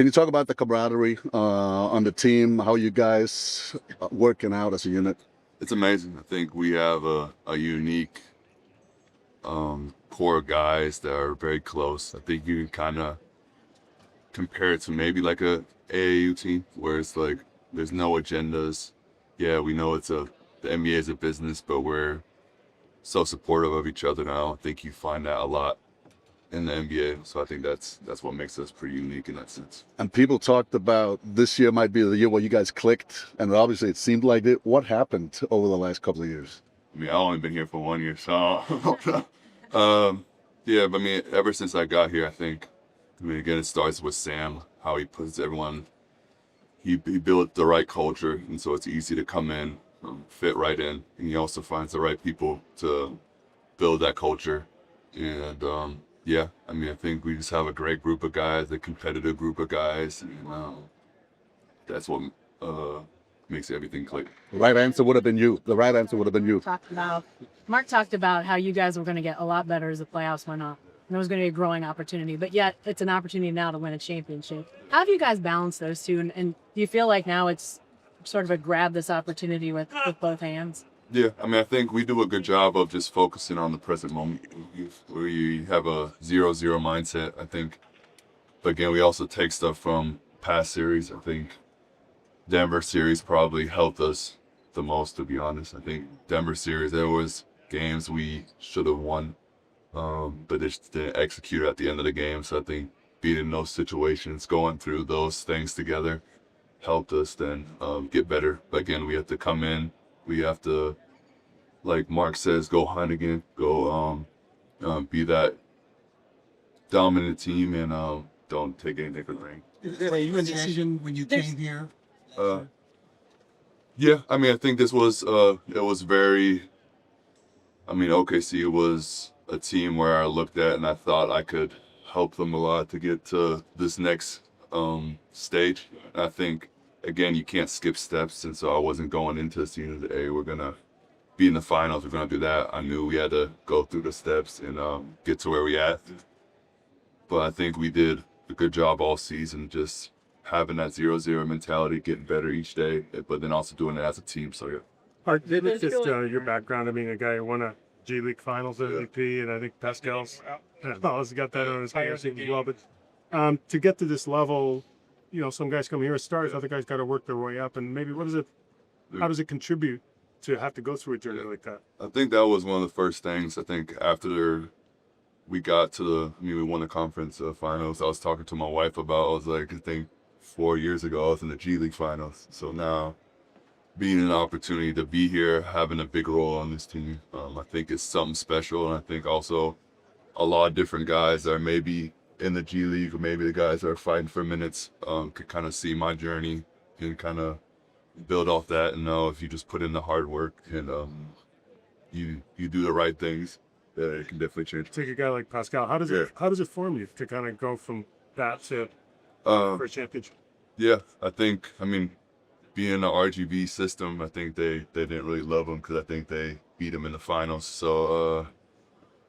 Can you talk about the camaraderie on the team? How you guys working out as a unit? It's amazing. I think we have a unique core of guys that are very close. I think you can kind of compare it to maybe like a AAU team where it's like there's no agendas. Yeah, we know the NBA is a business, but we're so supportive of each other now. I think you find that a lot in the NBA. So I think that's what makes us pretty unique in that sense. And people talked about this year might be the year where you guys clicked, and obviously it seemed like it. What happened over the last couple of years? I mean, I've only been here for 1 year, so yeah. But I mean, ever since I got here, I mean, again, it starts with Sam, how he puts everyone. He built the right culture, and so it's easy to come in, fit right in, and he also finds the right people to build that culture. And yeah, I mean, I think we just have a great group of guys, a competitive group of guys, and that's what makes everything click. The right answer would have been you. The right answer would have been you. Mark talked about how you guys were going to get a lot better as the playoffs went on. And it was going to be a growing opportunity, but yet it's an opportunity now to win a championship. How have you guys balanced those two? And do you feel like now it's sort of a grab this opportunity with both hands? Yeah, I mean, I think we do a good job of just focusing on the present moment. We have a 0-0 mindset, I think. But again, we also take stuff from past series. I think Denver series probably helped us the most, to be honest. I think Denver series, there was games we should have won, but they just didn't execute at the end of the game. So I think being in those situations, going through those things together, helped us then get better. But again, we have to come in. We have to, like Mark says, go hunt again, go be that dominant team, and don't take anything for granted. Is that a decision when you came here? Yeah, I mean, I think this was it was very. I mean, OKC was a team where I looked at and I thought I could help them a lot to get to this next stage. And I think, again, you can't skip steps, and so I wasn't going into the season that, hey, we're gonna be in the finals, we're gonna do that. I knew we had to go through the steps and get to where we at. But I think we did a good job all season, just having that 0-0 mentality, getting better each day, but then also doing it as a team. So yeah. Art, just your background. I mean, a guy who won a G League Finals MVP, and I think Pascal's got that on his hands as well. But to get to this level, you know, some guys come here as stars, other guys got to work their way up. And maybe how does it contribute to have to go through a journey like that? I think that was one of the first things. I think after we got to we won the conference finals, I was talking to my wife about, I was like, I think 4 years ago, I was in the G League Finals. So now, being an opportunity to be here, having a big role on this team, I think it's something special. And I think also a lot of different guys that are maybe in the G League, or maybe the guys that are fighting for minutes, could kind of see my journey and kind of build off that, and know if you just put in the hard work and you do the right things, that it can definitely change. Take a guy like Pascal. How does it form you to kind of go from that to for a championship? Yeah, I mean, being in the RGV system, I think they didn't really love him because I think they beat him in the finals. So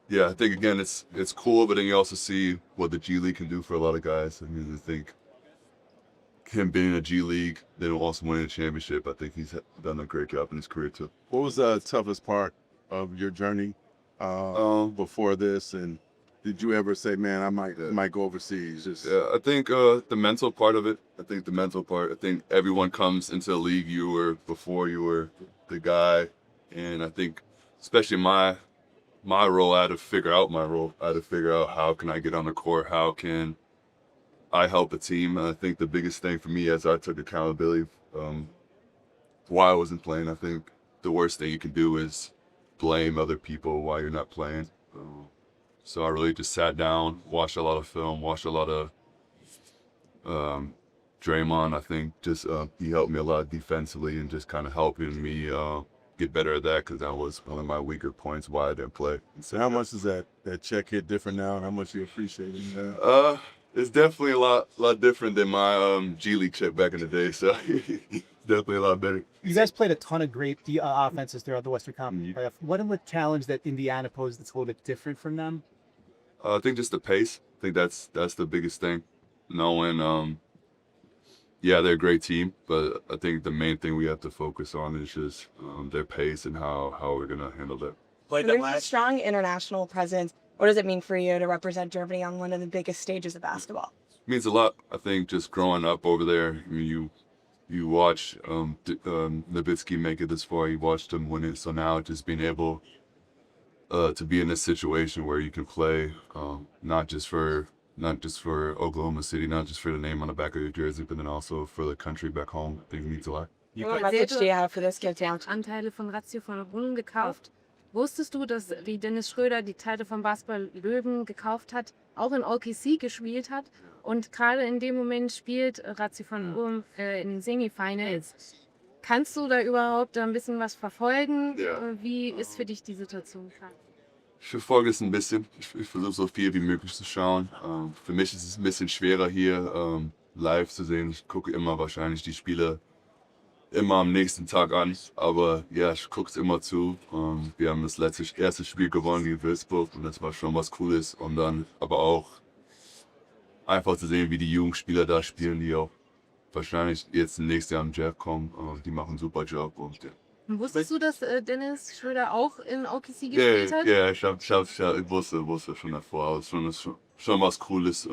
yeah, I think again it's cool, but then you also see what the G League can do for a lot of guys. I mean, I think him being in the G League, then also winning a championship, I think he's done a great job in his career too. What was the toughest part of your journey before this, and did you ever say, man, I might go overseas? Yeah, I think the mental part of it. I think everyone comes into the league. Before you were the guy, and I think especially my role, I had to figure out my role. I had to figure out how can I get on the court, how can I help the team. And I think the biggest thing for me, as I took accountability, why I wasn't playing, I think the worst thing you can do is blame other people why you're not playing. So I really just sat down, watched a lot of film, watched a lot of Draymond. I think just he helped me a lot defensively and just kind of helping me get better at that, because that was one of my weaker points why I didn't play. So how much does that check hit different now, and how much you appreciate it now? It's definitely a lot different than my G League check back in the day. So it's definitely a lot better. You guys played a ton of great offenses throughout the Western Conference playoff. What is the challenge that Indiana posed that's a little bit different from them? I think just the pace. I think that's the biggest thing. Knowing yeah, they're a great team, but I think the main thing we have to focus on is just their pace and how we're gonna handle that. So there's a strong international presence. What does it mean for you to represent Germany on one of the biggest stages of basketball? It means a lot. I think just growing up over there, I mean, you watch Nowitzki make it this far. You watched him win it. So now just being able to be in a situation where you can play not just for Oklahoma City, not just for the name on the back of your jersey, but then also for the country back home, I think it means a lot. What message do you have for this kid, Tam? Anteile von Ratio von Rom gekauft. Wusstest du, dass wie Dennis Schröder die Teile vom Basketball Löwen gekauft hat, auch in OKC gespielt hat und gerade in dem Moment spielt Ratio von Rom in Semifinals. Kannst du da überhaupt ein bisschen was verfolgen? Ja. Wie ist für dich die Situation gerade? Ich verfolge es ein bisschen. Ich versuche so viel wie möglich zu schauen. Für mich ist es ein bisschen schwerer hier live zu sehen. Ich gucke immer wahrscheinlich die Spiele immer am nächsten Tag an. Aber ja, ich gucke es immer zu. Wir haben das erste Spiel gewonnen gegen Würzburg und das war schon was Cooles. Und dann aber auch einfach zu sehen, wie die jungen Spieler da spielen, die auch wahrscheinlich jetzt nächstes Jahr im Draft kommen. Die machen einen super Job. Und, ja. Wusstest du, dass Dennis Schröder auch in OKC gespielt hat? Ja, ich wusste schon davor. Aber es ist schon was Cooles.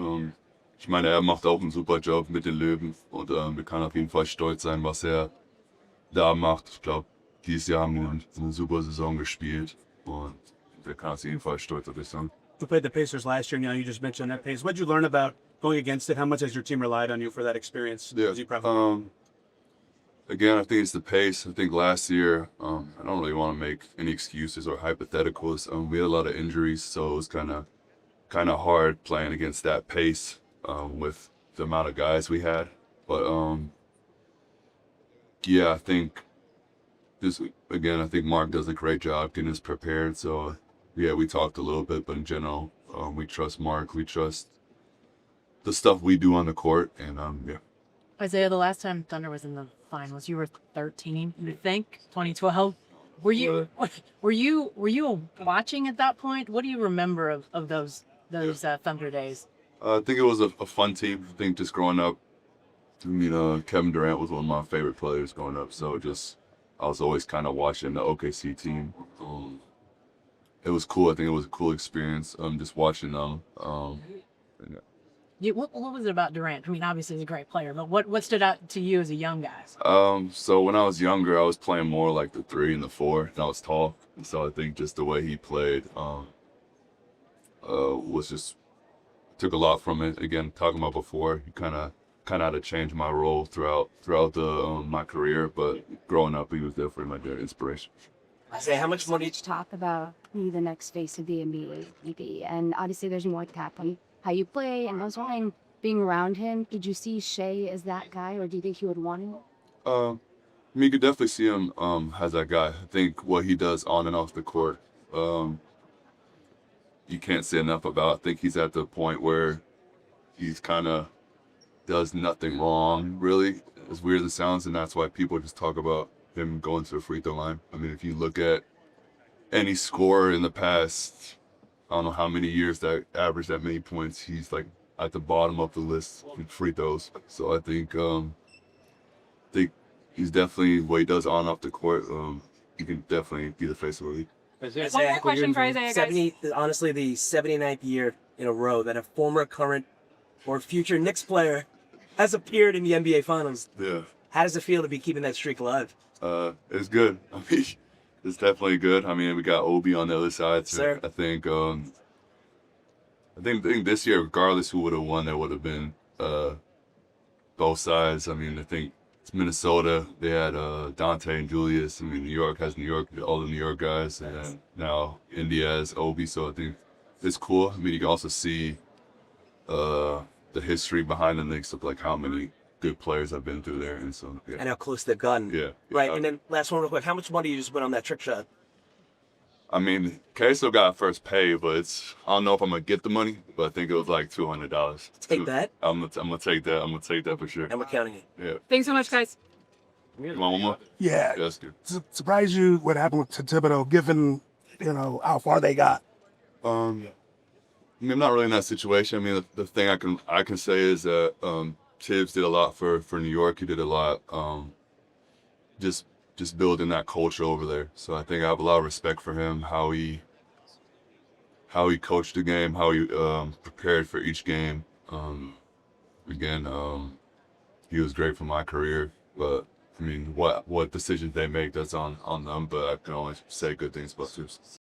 Ich meine, er macht auch einen super Job mit den Löwen. Und wir können auf jeden Fall stolz sein, was er da macht. Ich glaube, dieses Jahr haben wir eine super Saison gespielt. Und wir können auf jeden Fall stolz auf sich sein. You played the Pacers last year. Now you just mentioned that pace. What did you learn about going against it? How much has your team relied on you for that experience? Yeah. Again, I think it's the pace. I think last year, I don't really want to make any excuses or hypotheticals. We had a lot of injuries, so it was kind of hard playing against that pace with the amount of guys we had. But yeah, I think I think Mark does a great job getting us prepared. So yeah, we talked a little bit, but in general, we trust Mark. We trust the stuff we do on the court, and yeah. Isaiah, the last time Thunder was in the finals, you were 13, I think, 2012. Were you watching at that point? What do you remember of those Thunder days? I think it was a fun team. I think just growing up, I mean, Kevin Durant was one of my favorite players growing up. So I was always kind of watching the OKC team. It was cool. I think it was a cool experience. Just watching them. What was it about Durant? I mean, obviously he's a great player, but what stood out to you as a young guy? So when I was younger, I was playing more like the 3 and the 4, and I was tall. And so I think just the way he played was just took a lot from it. Again, talking about before, he kind of had to change my role throughout my career. But growing up, he was definitely my inspiration. Isaiah, how much money? Talk about who the next face of the NBA will be, and obviously there's more to happen. How you play and those line being around him. Did you see Shea as that guy, or do you think he would want him? I mean, you could definitely see him as that guy. I think what he does on and off the court, you can't say enough about. I think he's at the point where he's kind of does nothing wrong, really, as weird as it sounds, and that's why people just talk about him going to the free throw line. I mean, if you look at any scorer in the past, I don't know how many years that averaged that many points, he's like at the bottom of the list in free throws. So I think he's definitely what he does on and off the court. He can definitely be the face of the league. One more question for Isaiah, guys. Honestly, the 79th year in a row that a former, current, or future Knicks player has appeared in the NBA Finals. Yeah. How does it feel to be keeping that streak alive? It's good. I mean, it's definitely good. I mean, we got Obi on the other side. So Sir. I think this year, regardless who would have won, there would have been both sides. I mean, I think it's Minnesota. They had Dante and Julius. I mean, New York has all the New York guys, and then now India has Obi. So I think it's cool. I mean, you can also see the history behind the Knicks of like how many good players have been through there, and so yeah. And how close they've gotten. Yeah. Right, and then last one real quick. How much money you just went on that trick shot? I mean, Queso got first pay, but I don't know if I'm gonna get the money, but I think it was like $200. Take that? I'm gonna take that. I'm gonna take that for sure. And we're counting it. Yeah. Thanks so much, guys. You want one more? Yeah. Yeah, that's good. Surprised you what happened to Thibodeau, given how far they got. I mean, I'm not really in that situation. I mean, the thing I can say is that Tibbs did a lot for New York. He did a lot, just building that culture over there. So I think I have a lot of respect for him, how he coached the game, how he prepared for each game. Again, he was great for my career, but I mean, what decisions they make, that's on them. But I can only say good things about Tibbs.